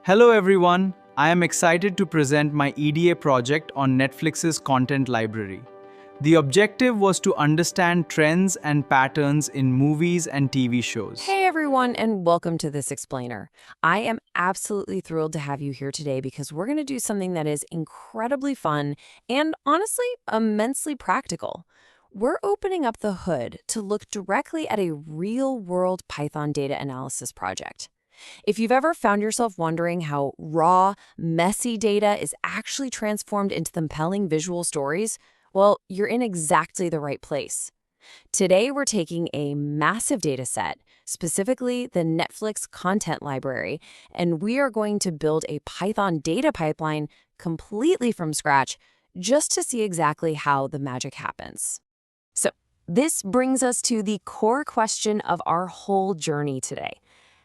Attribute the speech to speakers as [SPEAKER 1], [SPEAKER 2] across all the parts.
[SPEAKER 1] Hello everyone, I am excited to present my EDA project on Netflix's content library. The objective was to understand trends and patterns in movies and TV shows.
[SPEAKER 2] Hey everyone, and welcome to this explainer. I am absolutely thrilled to have you here today because we're going to do something that is incredibly fun and honestly immensely practical. We're opening up the hood to look directly at a real-world Python data analysis project. If you've ever found yourself wondering how raw, messy data is actually transformed into compelling visual stories, well, you're in exactly the right place. Today, we're taking a massive data set, specifically the Netflix content library, and we are going to build a Python data pipeline completely from scratch just to see exactly how the magic happens. So, this brings us to the core question of our whole journey today.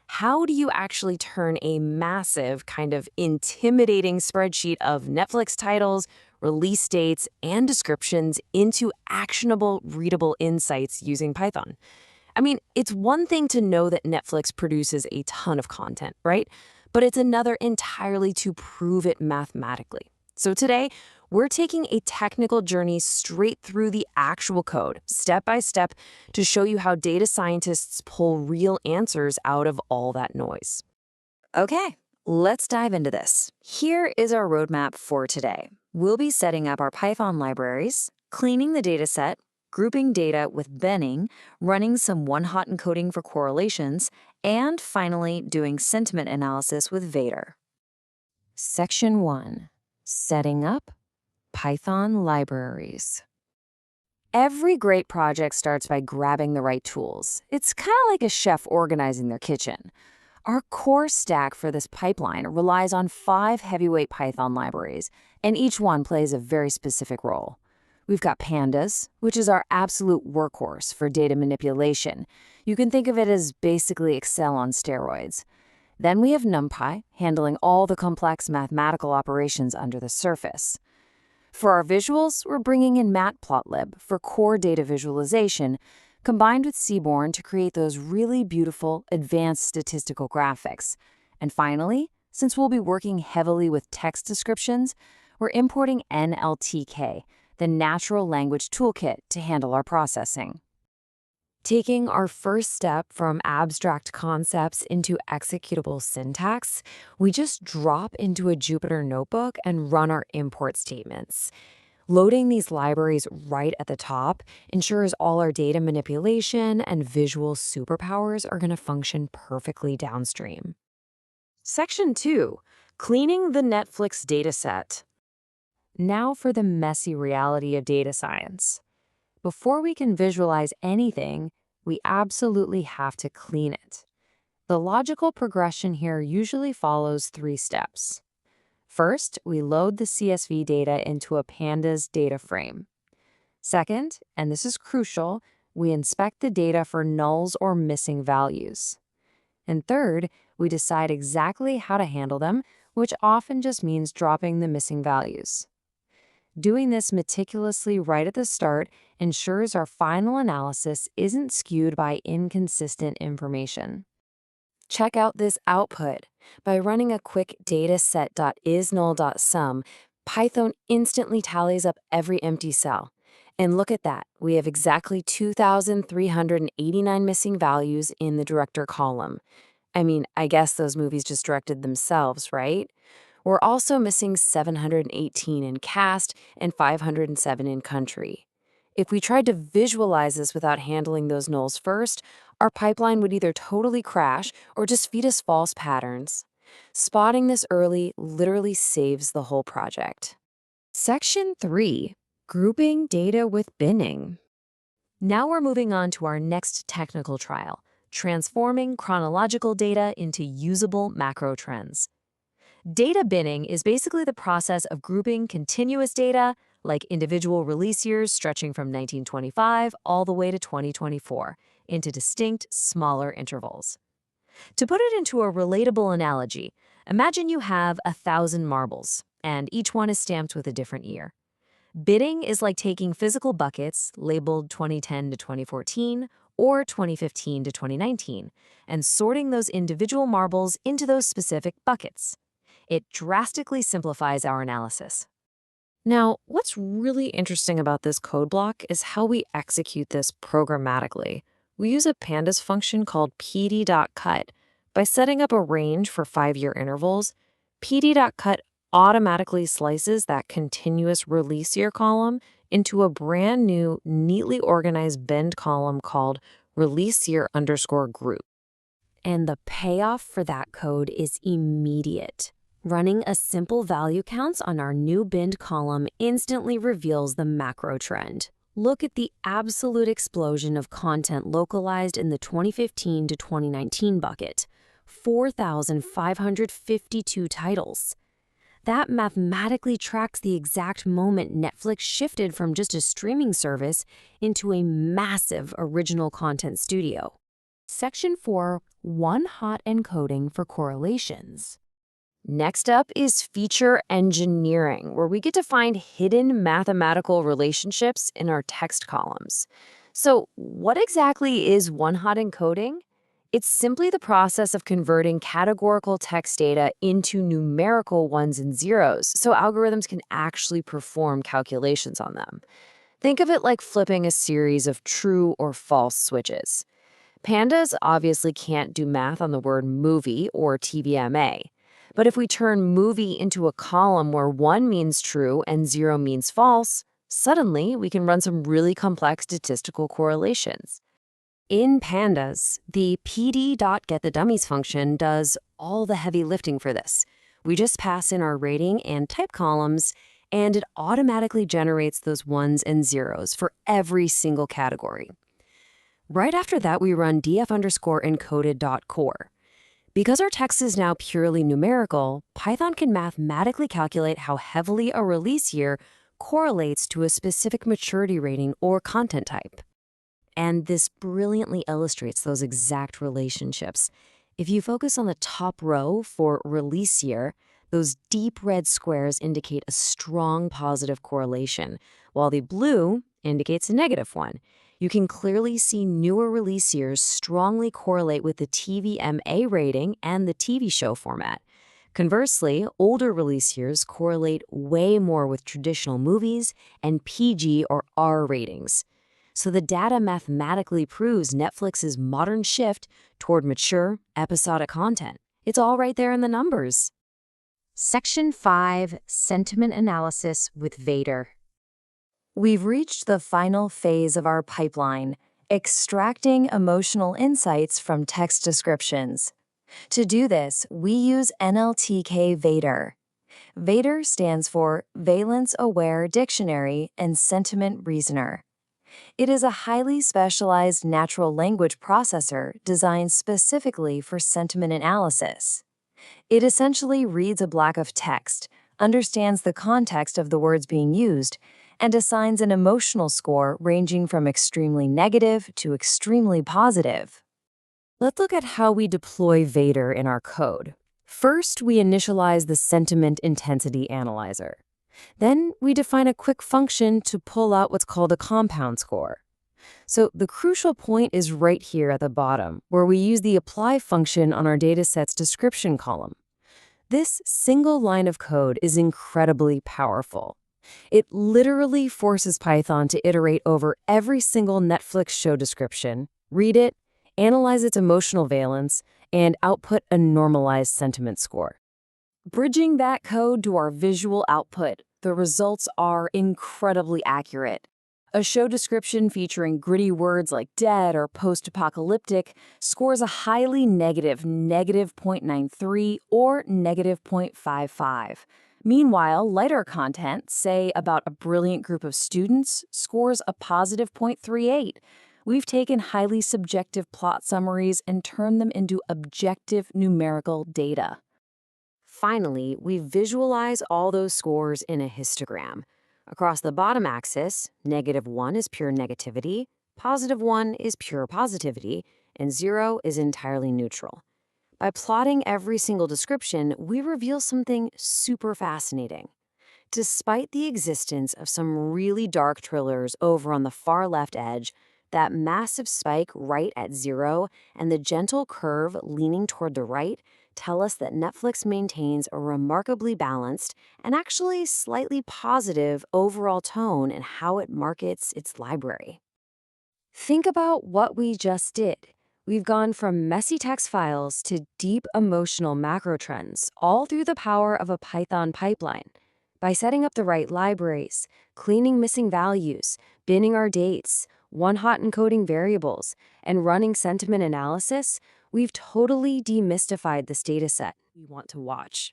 [SPEAKER 2] How do you actually turn a massive, kind of intimidating spreadsheet of Netflix titles, release dates, and descriptions into actionable, readable insights using Python? I mean, it's one thing to know that Netflix produces a ton of content, right? But it's another entirely to prove it mathematically. So today, we're taking a technical journey straight through the actual code, step by step, to show you how data scientists pull real answers out of all that noise. Okay, let's dive into this. Here is our roadmap for today. We'll be setting up our Python libraries, cleaning the data set, grouping data with binning, running some one-hot encoding for correlations, and finally doing sentiment analysis with Vader. Section 1. Setting up Python libraries. Every great project starts by grabbing the right tools. It's kind of like a chef organizing their kitchen. Our core stack for this pipeline relies on 5 heavyweight Python libraries, and each one plays a very specific role. We've got Pandas, which is our absolute workhorse for data manipulation. You can think of it as basically Excel on steroids. Then we have NumPy, handling all the complex mathematical operations under the surface. For our visuals, we're bringing in Matplotlib for core data visualization, combined with Seaborn to create those really beautiful, advanced statistical graphics. And finally, since we'll be working heavily with text descriptions, we're importing NLTK, the natural language toolkit, to handle our processing. Taking our first step from abstract concepts into executable syntax, we just drop into a Jupyter notebook and run our import statements. Loading these libraries right at the top ensures all our data manipulation and visual superpowers are going to function perfectly downstream. Section 2. Cleaning the Netflix dataset. Now for the messy reality of data science. Before we can visualize anything, we absolutely have to clean it. The logical progression here usually follows 3 steps. First, we load the CSV data into a Pandas data frame. Second, and this is crucial, we inspect the data for nulls or missing values. And third, we decide exactly how to handle them, which often just means dropping the missing values. Doing this meticulously right at the start ensures our final analysis isn't skewed by inconsistent information. Check out this output. By running a quick dataset.isNull.sum, Python instantly tallies up every empty cell. And look at that, we have exactly 2,389 missing values in the director column. I mean, I guess those movies just directed themselves, right? We're also missing 718 in cast and 507 in country. If we tried to visualize this without handling those nulls first, our pipeline would either totally crash or just feed us false patterns. Spotting this early literally saves the whole project. Section 3. Grouping data with binning. Now we're moving on to our next technical trial, transforming chronological data into usable macro trends. Data binning is basically the process of grouping continuous data, like individual release years stretching from 1925 all the way to 2024, into distinct, smaller intervals. To put it into a relatable analogy, imagine you have 1,000 marbles, and each one is stamped with a different year. Binning is like taking physical buckets labeled 2010 to 2014 or 2015 to 2019 and sorting those individual marbles into those specific buckets. It drastically simplifies our analysis. Now, what's really interesting about this code block is how we execute this programmatically. We use a Pandas function called pd.cut. By setting up a range for 5-year intervals, pd.cut automatically slices that continuous release year column into a brand new, neatly organized binned column called release year underscore group. And the payoff for that code is immediate. Running a simple value counts on our new binned column instantly reveals the macro trend. Look at the absolute explosion of content localized in the 2015 to 2019 bucket. 4,552 titles. That mathematically tracks the exact moment Netflix shifted from just a streaming service into a massive original content studio. Section 4, one-hot encoding for correlations. Next up is feature engineering, where we get to find hidden mathematical relationships in our text columns. So, what exactly is one-hot encoding? It's simply the process of converting categorical text data into numerical ones and zeros, so algorithms can actually perform calculations on them. Think of it like flipping a series of true or false switches. Pandas obviously can't do math on the word movie or TVMA. But if we turn movie into a column where 1 means true and 0 means false, suddenly we can run some really complex statistical correlations. In Pandas, the pd.getTheDummies function does all the heavy lifting for this. We just pass in our rating and type columns, and it automatically generates those ones and zeros for every single category. Right after that, we run df_encoded.core. Because our text is now purely numerical, Python can mathematically calculate how heavily a release year correlates to a specific maturity rating or content type. And this brilliantly illustrates those exact relationships. If you focus on the top row for release year, those deep red squares indicate a strong positive correlation, while the blue indicates a negative one. You can clearly see newer release years strongly correlate with the TVMA rating and the TV show format. Conversely, older release years correlate way more with traditional movies and PG or R ratings. So the data mathematically proves Netflix's modern shift toward mature, episodic content. It's all right there in the numbers. Section 5, Sentiment Analysis with Vader. We've reached the final phase of our pipeline, extracting emotional insights from text descriptions. To do this, we use NLTK Vader. Vader stands for Valence Aware Dictionary and Sentiment Reasoner. It is a highly specialized natural language processor designed specifically for sentiment analysis. It essentially reads a block of text, understands the context of the words being used, and assigns an emotional score ranging from extremely negative to extremely positive. Let's look at how we deploy Vader in our code. First, we initialize the Sentiment Intensity Analyzer. Then, we define a quick function to pull out what's called a compound score. So the crucial point is right here at the bottom, where we use the apply function on our dataset's description column. This single line of code is incredibly powerful. It literally forces Python to iterate over every single Netflix show description, read it, analyze its emotional valence, and output a normalized sentiment score. Bridging that code to our visual output, the results are incredibly accurate. A show description featuring gritty words like dead or post-apocalyptic scores a highly negative -0.93 or -0.55. Meanwhile, lighter content, say about a brilliant group of students, scores a positive 0.38. We've taken highly subjective plot summaries and turned them into objective numerical data. Finally, we visualize all those scores in a histogram. Across the bottom axis, -1 is pure negativity, +1 is pure positivity, and 0 is entirely neutral. By plotting every single description, we reveal something super fascinating. Despite the existence of some really dark trillers over on the far left edge, that massive spike right at 0 and the gentle curve leaning toward the right tell us that Netflix maintains a remarkably balanced and actually slightly positive overall tone in how it markets its library. Think about what we just did. We've gone from messy text files to deep emotional macro trends, all through the power of a Python pipeline. By setting up the right libraries, cleaning missing values, binning our dates, one-hot encoding variables, and running sentiment analysis, we've totally demystified this dataset we want to watch.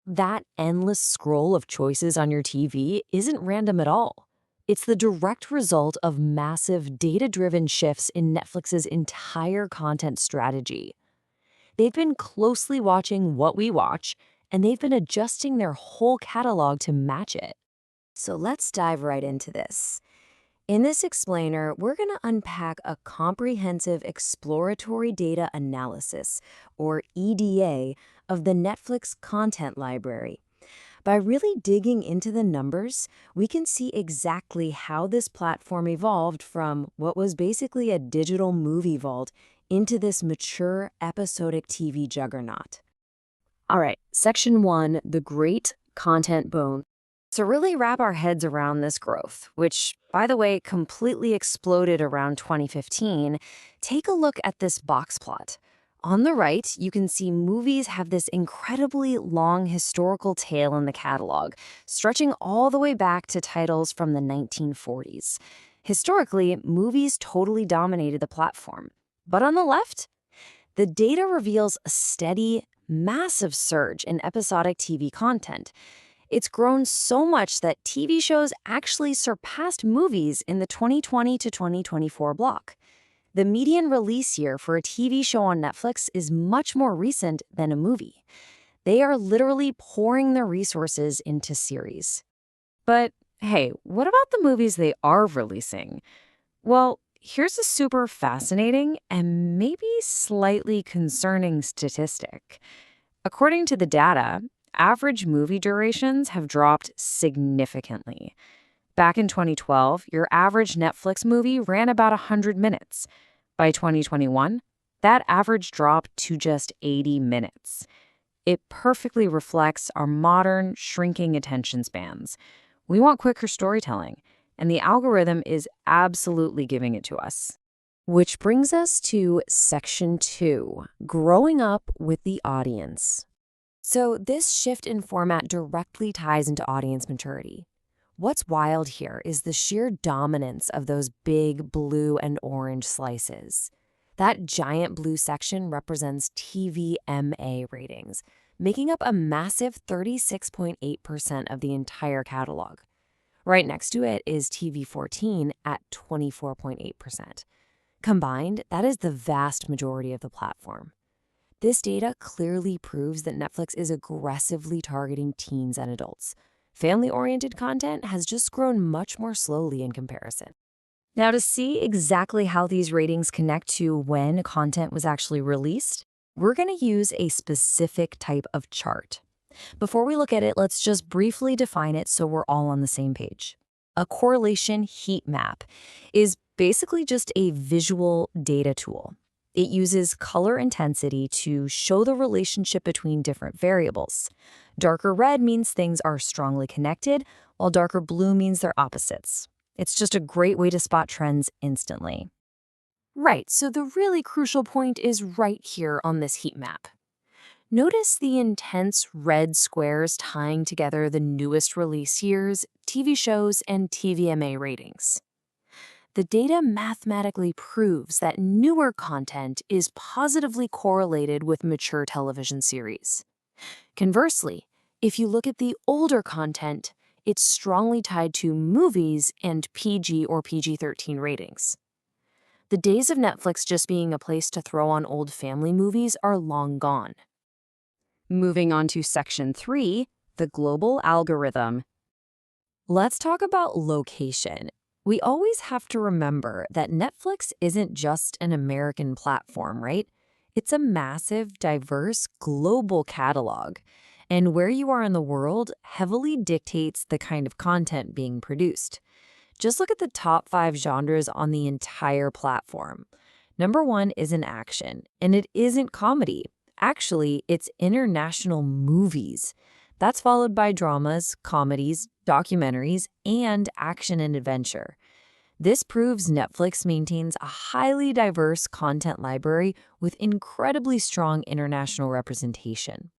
[SPEAKER 2] That endless scroll of choices on your TV isn't random at all. It's the direct result of massive data-driven shifts in Netflix's entire content strategy. They've been closely watching what we watch, and they've been adjusting their whole catalog to match it. So let's dive right into this. In this explainer, we're going to unpack a comprehensive exploratory data analysis, or EDA, of the Netflix content library. By really digging into the numbers, we can see exactly how this platform evolved from what was basically a digital movie vault into this mature episodic TV juggernaut. All right, section 1, the great content boom. To really wrap our heads around this growth, which, by the way, completely exploded around 2015, take a look at this box plot. On the right, you can see movies have this incredibly long historical tail in the catalog, stretching all the way back to titles from the 1940s. Historically, movies totally dominated the platform. But on the left, the data reveals a steady, massive surge in episodic TV content. It's grown so much that TV shows actually surpassed movies in the 2020 to 2024 block. The median release year for a TV show on Netflix is much more recent than a movie. They are literally pouring their resources into series. But hey, what about the movies they are releasing? Well, here's a super fascinating and maybe slightly concerning statistic. According to the data, average movie durations have dropped significantly. Back in 2012, your average Netflix movie ran about 100 minutes. By 2021, that average dropped to just 80 minutes. It perfectly reflects our modern, shrinking attention spans. We want quicker storytelling, and the algorithm is absolutely giving it to us. Which brings us to section 2, growing up with the audience. So this shift in format directly ties into audience maturity. What's wild here is the sheer dominance of those big blue and orange slices. That giant blue section represents TVMA ratings, making up a massive 36.8% of the entire catalog. Right next to it is TV14 at 24.8%. Combined, that is the vast majority of the platform. This data clearly proves that Netflix is aggressively targeting teens and adults. Family-oriented content has just grown much more slowly in comparison. Now, to see exactly how these ratings connect to when content was actually released, we're going to use a specific type of chart. Before we look at it, let's just briefly define it so we're all on the same page. A correlation heat map is basically just a visual data tool. It uses color intensity to show the relationship between different variables. Darker red means things are strongly connected, while darker blue means they're opposites. It's just a great way to spot trends instantly. Right, so the really crucial point is right here on this heat map. Notice the intense red squares tying together the newest release years, TV shows, and TVMA ratings. The data mathematically proves that newer content is positively correlated with mature television series. Conversely, if you look at the older content, it's strongly tied to movies and PG or PG-13 ratings. The days of Netflix just being a place to throw on old family movies are long gone. Moving on to section 3, the global algorithm. Let's talk about location. We always have to remember that Netflix isn't just an American platform, right? It's a massive, diverse, global catalog. And where you are in the world heavily dictates the kind of content being produced. Just look at the top 5 genres on the entire platform. Number 1 is an action, and it isn't comedy. Actually, it's international movies. That's followed by dramas, comedies, documentaries, and action and adventure. This proves Netflix maintains a highly diverse content library with incredibly strong international representation.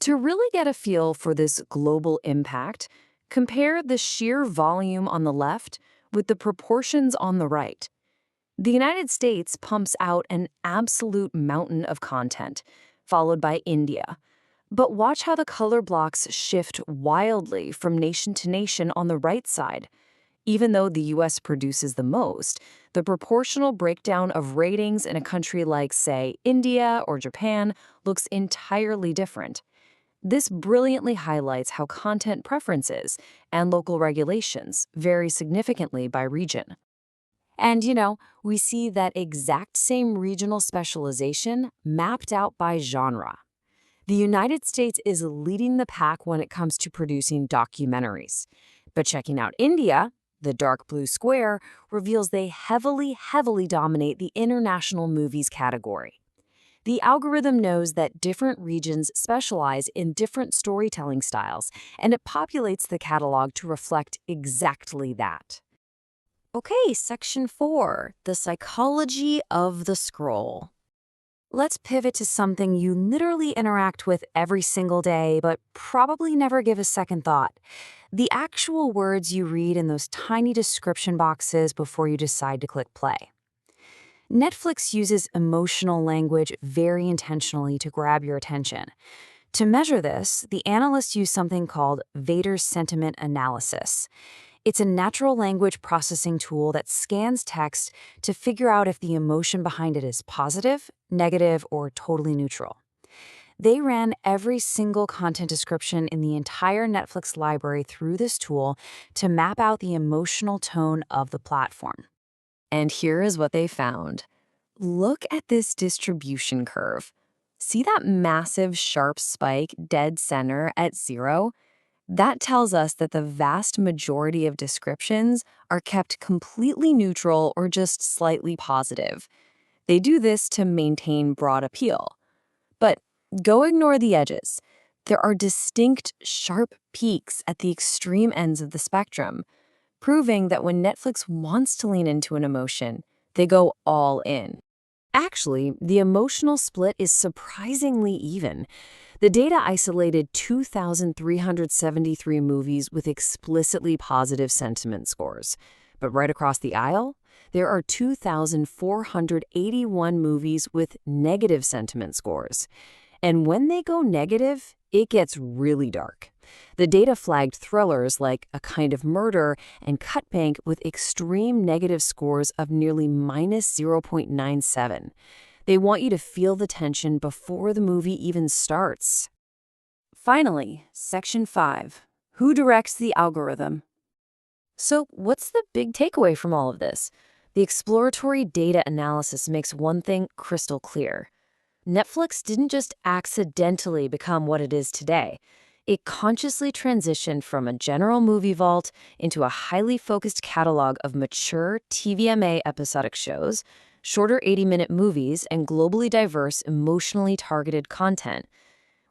[SPEAKER 2] To really get a feel for this global impact, compare the sheer volume on the left with the proportions on the right. The United States pumps out an absolute mountain of content, followed by India. But watch how the color blocks shift wildly from nation to nation on the right side. Even though the US produces the most, the proportional breakdown of ratings in a country like, say, India or Japan looks entirely different. This brilliantly highlights how content preferences and local regulations vary significantly by region. And, we see that exact same regional specialization mapped out by genre. The United States is leading the pack when it comes to producing documentaries. But checking out India, the dark blue square, reveals they heavily dominate the international movies category. The algorithm knows that different regions specialize in different storytelling styles, and it populates the catalog to reflect exactly that. Okay, section 4, the psychology of the scroll. Let's pivot to something you literally interact with every single day, but probably never give a second thought. The actual words you read in those tiny description boxes before you decide to click play. Netflix uses emotional language very intentionally to grab your attention. To measure this, the analysts use something called Vader's sentiment analysis. It's a natural language processing tool that scans text to figure out if the emotion behind it is positive, negative, or totally neutral. They ran every single content description in the entire Netflix library through this tool to map out the emotional tone of the platform. And here is what they found. Look at this distribution curve. See that massive sharp spike dead center at 0? That tells us that the vast majority of descriptions are kept completely neutral or just slightly positive. They do this to maintain broad appeal. But go ignore the edges. There are distinct, sharp peaks at the extreme ends of the spectrum, proving that when Netflix wants to lean into an emotion, they go all in. Actually, the emotional split is surprisingly even. The data isolated 2,373 movies with explicitly positive sentiment scores. But right across the aisle, there are 2,481 movies with negative sentiment scores. And when they go negative, it gets really dark. The data flagged thrillers like A Kind of Murder and Cut Bank with extreme negative scores of nearly minus 0.97. They want you to feel the tension before the movie even starts. Finally, section 5. Who directs the algorithm? So what's the big takeaway from all of this? The exploratory data analysis makes one thing crystal clear. Netflix didn't just accidentally become what it is today. It consciously transitioned from a general movie vault into a highly focused catalog of mature TVMA episodic shows, shorter 80-minute movies, and globally diverse, emotionally targeted content.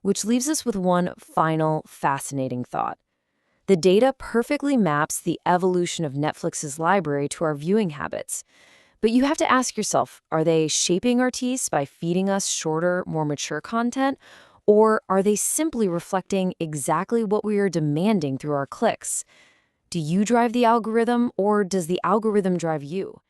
[SPEAKER 2] Which leaves us with one final, fascinating thought. The data perfectly maps the evolution of Netflix's library to our viewing habits. But you have to ask yourself, are they shaping our tastes by feeding us shorter, more mature content? Or are they simply reflecting exactly what we are demanding through our clicks? Do you drive the algorithm, or does the algorithm drive you?